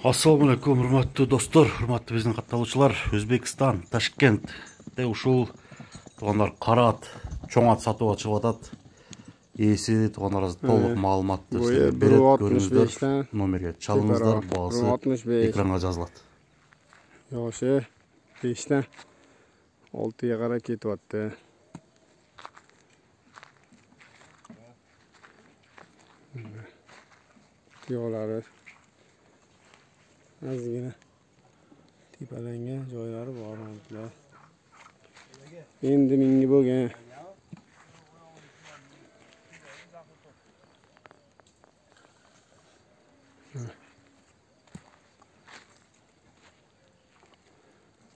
Assalamu алейкум, урматтуу достор, урматтуу биздин катталуучулар. Өзбекстан, Ташкентте ушул туугандар кара ат, чоң ат сатууга чыгып атат. Ээси туугандарыбыз толук маалыматты берет, көрүңүздөр, номерге чалыңыздар, баасы экранга жазылат. Yoshi 5 6 qarab ketyapti. Tuyolari ozgina tepalangan joylari bor hamlar. Endi mingi bo'lgan.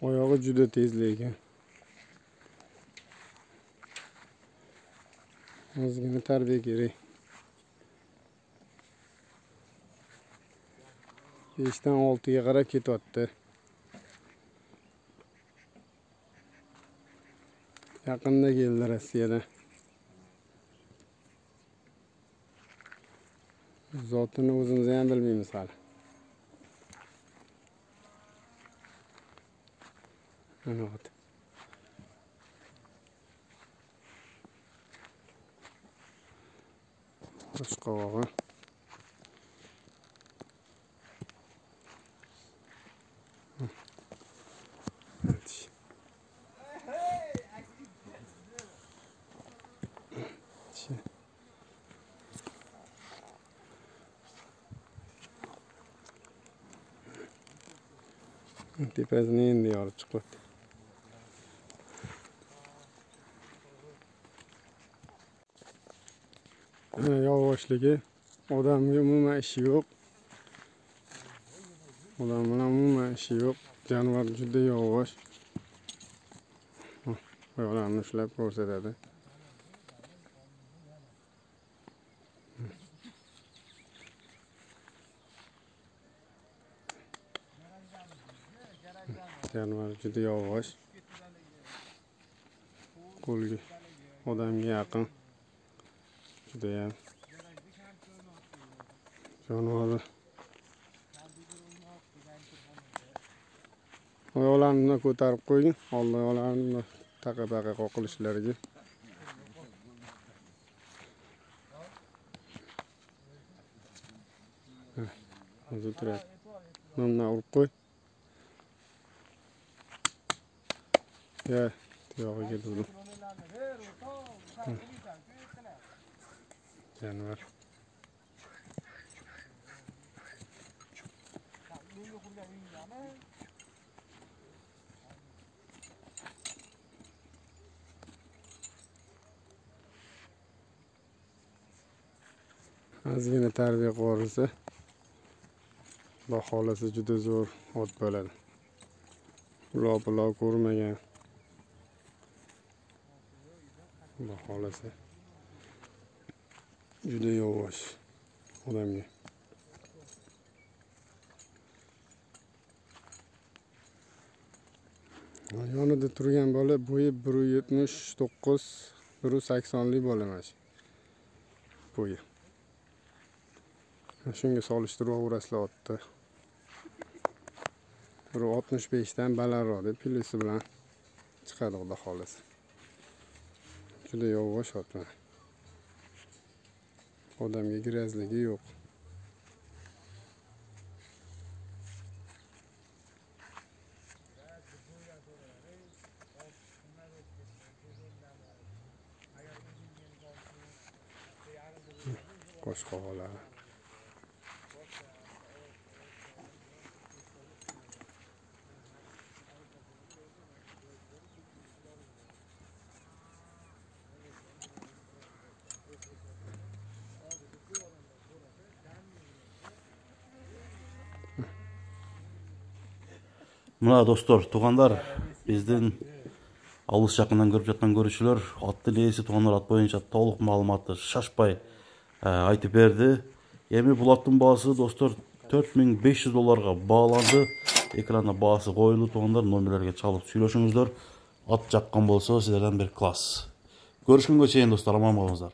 Oyog'i juda tez lekin. Ozgina tarbiya kerak. 5 6ga qarab ketyapti. Yaqinda keldi Rossiyadan. Zotini o'zimiz ham bilmaymiz hali. Mana bu. Boshqog'i. Tepasini endi yorib chiqyapti. Yovoshligi, odamga umuman ishi yo'q. Odam bilan umuman ishi yo'q. Jonivor juda yavash. Oyoqlarini ushlab ko'rsatadi. Jonivor juda yavash. Qo'lga odamga yaqin. Juda ham jonivor. Oyoqlarini ko'tarib qo'ying. Oyoqlarini taqa-taqa qoqilishlariga. Hozir turadi. Mana urib qo'y. Ya, tuyog'iga turdi. Jonivor. Ozgina tarbiya ko'rsa, baholasi juda zo'r ot bo'ladi. Uloq ko'rmagan. Baholasi juda yavash odamga. Yonida turgan bola bo'yi 1.79, 1.80lik bo'lamiz. Bo'yi. Shunga solishtiraverasizlar otda. 1.65 dan balandroq deb pilisi bilan chiqadi xudo xolasa. Juda yavash ot. Odamga girazligi yo'q. Qo'shqo'g'alari. Мына достор, туугандар, биздин алыс жакындан көрүп жаткан көрүүчүлөр, аттын ээси туугандар ат боюнча толук маалыматты шашпай айтып берди. Эми бул аттын баасы достор $4500 бааланды. Экранда баасы коюлду, туугандар, номерлерге чалып сүйлөшүңүздөр. Ат жаккан болсо силерден бир класс. Көрүшкөнгө чейин достор, аман болуңуздар.